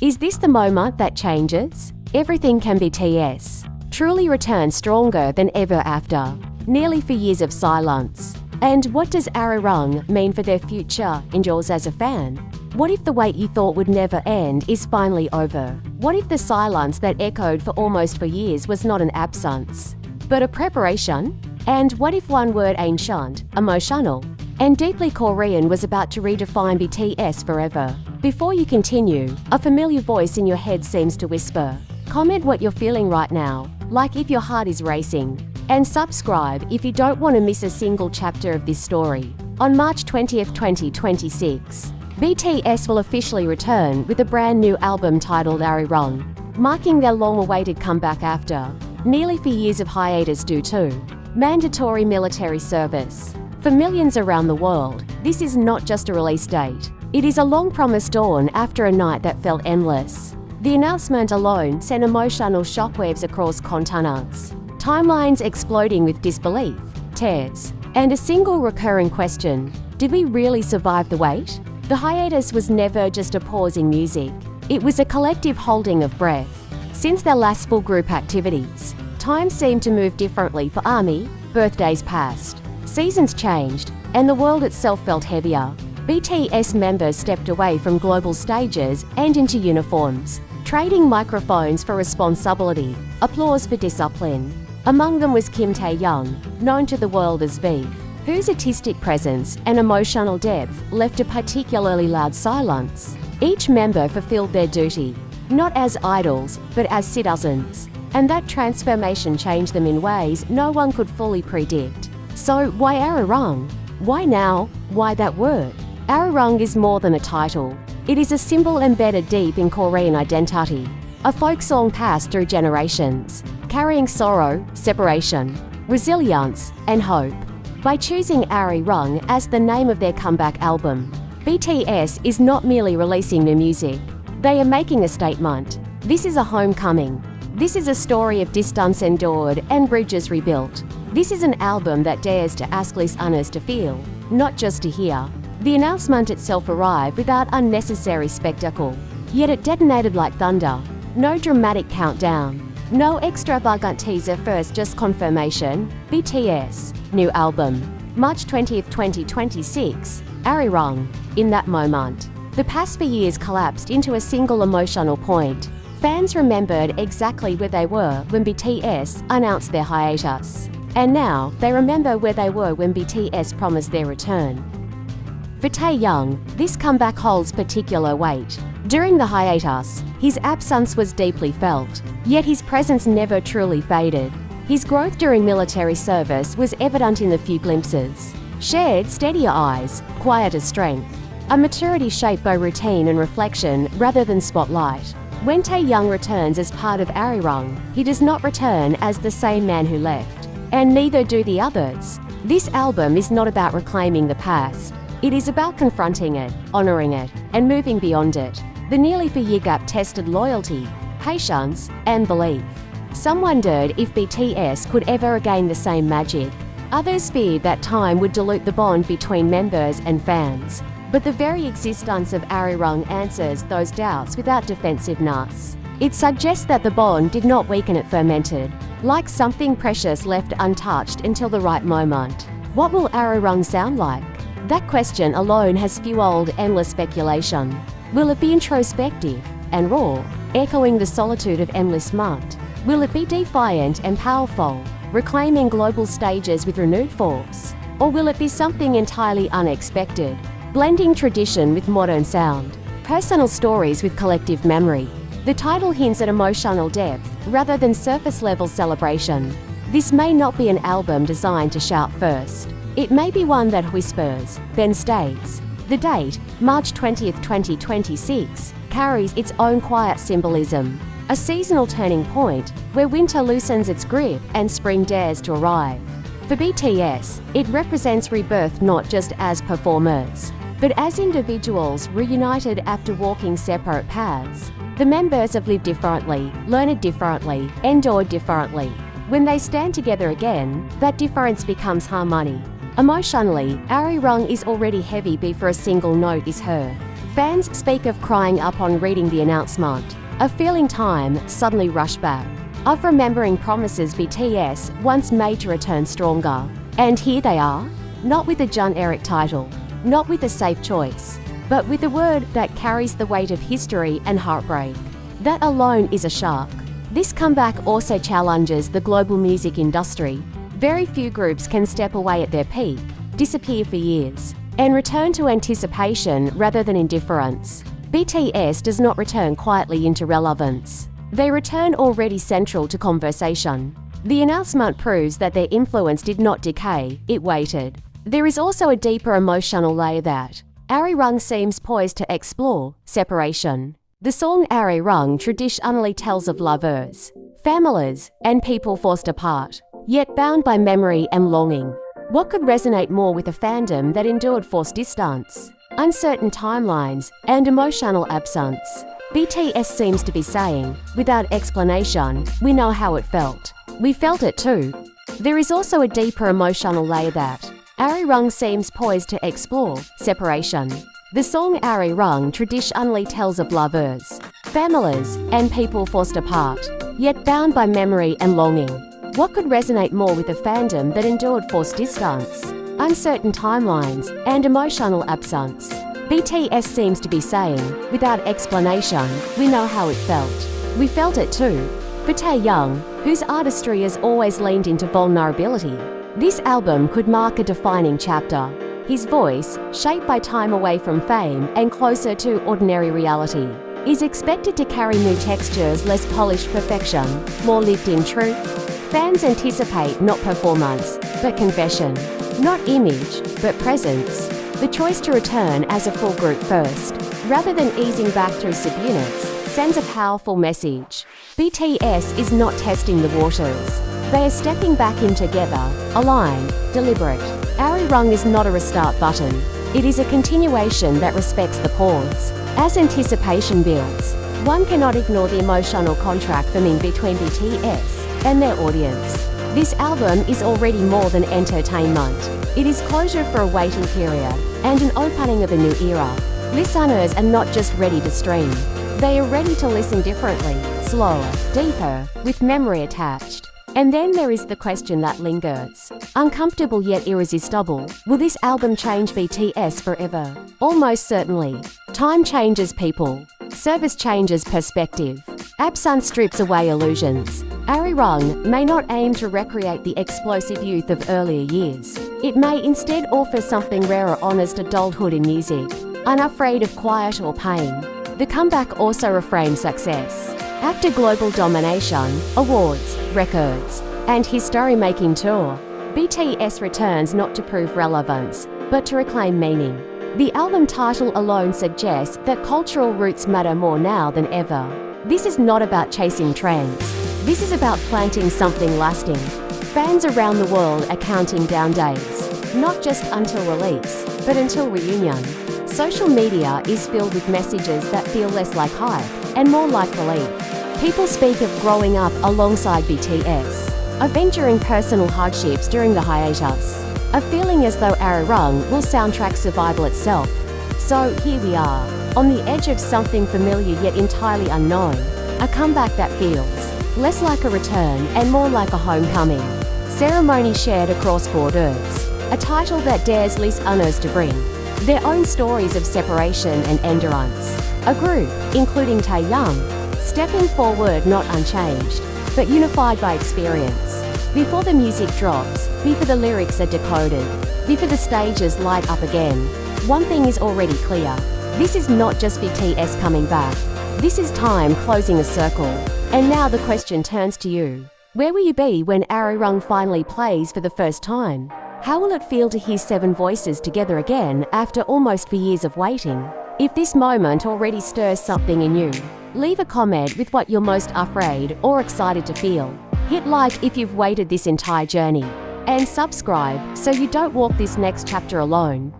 Is this the moment that changes? Everything can BTS truly return stronger than ever after nearly 4 years of silence. And what does ARIRANG mean for their future and yours as a fan? What if the wait you thought would never end is finally over? What if the silence that echoed for almost 4 years was not an absence, but a preparation? And what if one word, ancient, emotional, and deeply Korean was about to redefine BTS forever? Before you continue, a familiar voice in your head seems to whisper. Comment what you're feeling right now, like if your heart is racing. And subscribe if you don't want to miss a single chapter of this story. On March 20th, 2026, BTS will officially return with a brand new album titled ARIRANG, marking their long-awaited comeback after nearly 4 years of hiatus due to mandatory military service. For millions around the world, this is not just a release date. It is a long-promised dawn after a night that felt endless. The announcement alone sent emotional shockwaves across continents, timelines exploding with disbelief, tears, and a single recurring question: did we really survive the wait? The hiatus was never just a pause in music. It was a collective holding of breath. Since their last full group activities, time seemed to move differently for ARMY, birthdays passed, seasons changed, and the world itself felt heavier. BTS members stepped away from global stages and into uniforms, trading microphones for responsibility, applause for discipline. Among them was taehyung, known to the world as V, whose artistic presence and emotional depth left a particularly loud silence. Each member fulfilled their duty, not as idols, but as citizens. And that transformation changed them in ways no one could fully predict. So why ARIRANG? Why now? Why that word? ARIRANG is more than a title. It is a symbol embedded deep in Korean identity, a folk song passed through generations, carrying sorrow, separation, resilience, and hope. By choosing ARIRANG as the name of their comeback album, BTS is not merely releasing new music. They are making a statement. This is a homecoming. This is a story of distance endured and bridges rebuilt. This is an album that dares to ask listeners to feel, not just to hear. The announcement itself arrived without unnecessary spectacle, yet it detonated like thunder. No dramatic countdown, no extravagant teaser first, just confirmation. BTS, new album, March 20th, 2026, ARIRANG. In that moment, the past 4 years collapsed into a single emotional point. Fans remembered exactly where they were when BTS announced their hiatus. And now, they remember where they were when BTS promised their return. For Taehyung, this comeback holds particular weight. During the hiatus, his absence was deeply felt, yet his presence never truly faded. His growth during military service was evident in the few glimpses shared: steadier eyes, quieter strength, a maturity shaped by routine and reflection rather than spotlight. When Taehyung returns as part of ARIRANG, he does not return as the same man who left, and neither do the others. This album is not about reclaiming the past. It is about confronting it, honoring it, and moving beyond it. The nearly 4-year gap tested loyalty, patience, and belief. Some wondered if BTS could ever regain the same magic. Others feared that time would dilute the bond between members and fans. But the very existence of ARIRANG answers those doubts without defensiveness. It suggests that the bond did not weaken, it fermented, like something precious left untouched until the right moment. What will ARIRANG sound like? That question alone has fueled endless speculation. Will it be introspective and raw, echoing the solitude of endless month? Will it be defiant and powerful, reclaiming global stages with renewed force? Or will it be something entirely unexpected, blending tradition with modern sound, personal stories with collective memory? The title hints at emotional depth rather than surface-level celebration. This may not be an album designed to shout first. It may be one that whispers, then stays. The date, March 20th, 2026, carries its own quiet symbolism. A seasonal turning point where winter loosens its grip and spring dares to arrive. For BTS, it represents rebirth not just as performers, but as individuals reunited after walking separate paths. The members have lived differently, learned differently, endured differently. When they stand together again, that difference becomes harmony. Emotionally, ARIRANG is already heavy before a single note is heard. Fans speak of crying up on reading the announcement, of feeling time suddenly rush back, of remembering promises BTS once made to return stronger. And here they are, not with a generic title, not with a safe choice, but with a word that carries the weight of history and heartbreak. That alone is a shock. This comeback also challenges the global music industry. Very few groups can step away at their peak, disappear for years, and return to anticipation rather than indifference. BTS does not return quietly into relevance. They return already central to conversation. The announcement proves that their influence did not decay, it waited. There is also a deeper emotional layer that ARIRANG seems poised to explore: separation. The song ARIRANG traditionally tells of lovers, families, and people forced apart, yet bound by memory and longing. What could resonate more with a fandom that endured forced distance, uncertain timelines, and emotional absence? BTS seems to be saying, without explanation, we know how it felt. We felt it too. There is also a deeper emotional layer that ARIRANG seems poised to explore: separation. The song ARIRANG traditionally tells of lovers, families, and people forced apart, yet bound by memory and longing. What could resonate more with a fandom that endured forced distance, uncertain timelines, and emotional absence? BTS seems to be saying, without explanation, we know how it felt. We felt it too. For Taehyung, whose artistry has always leaned into vulnerability, this album could mark a defining chapter. His voice, shaped by time away from fame and closer to ordinary reality, is expected to carry new textures, less polished perfection, more lived-in truth. Fans anticipate not performance, but confession. Not image, but presence. The choice to return as a full group first, rather than easing back through subunits, sends a powerful message. BTS is not testing the waters. They are stepping back in together, aligned, deliberate. ARIRANG is not a restart button. It is a continuation that respects the pause. As anticipation builds, one cannot ignore the emotional contract forming between BTS and their audience. This album is already more than entertainment. It is closure for a waiting period and an opening of a new era. Listeners are not just ready to stream. They are ready to listen differently, slower, deeper, with memory attached. And then there is the question that lingers. Uncomfortable yet irresistible, will this album change BTS forever? Almost certainly. Time changes people. Service changes perspective. Absence strips away illusions. ARIRANG may not aim to recreate the explosive youth of earlier years. It may instead offer something rarer, honest adulthood in music, unafraid of quiet or pain. The comeback also reframes success. After global domination, awards, records, and history-making tour, BTS returns not to prove relevance, but to reclaim meaning. The album title alone suggests that cultural roots matter more now than ever. This is not about chasing trends. This is about planting something lasting. Fans around the world are counting down days, not just until release, but until reunion. Social media is filled with messages that feel less like hype and more like relief. People speak of growing up alongside BTS, of enduring personal hardships during the hiatus, of feeling as though ARIRANG will soundtrack survival itself. So here we are, on the edge of something familiar yet entirely unknown, a comeback that feels less like a return and more like a homecoming. Ceremony shared across borders, a title that dares listeners to bring their own stories of separation and endurance. A group, including Taehyung, stepping forward not unchanged, but unified by experience. Before the music drops, before the lyrics are decoded, before the stages light up again, one thing is already clear. This is not just BTS coming back. This is time closing a circle. And now the question turns to you. Where will you be when ARIRANG finally plays for the first time? How will it feel to hear 7 voices together again after almost 4 years of waiting? If this moment already stirs something in you, leave a comment with what you're most afraid or excited to feel. Hit like if you've waited this entire journey. And subscribe so you don't walk this next chapter alone.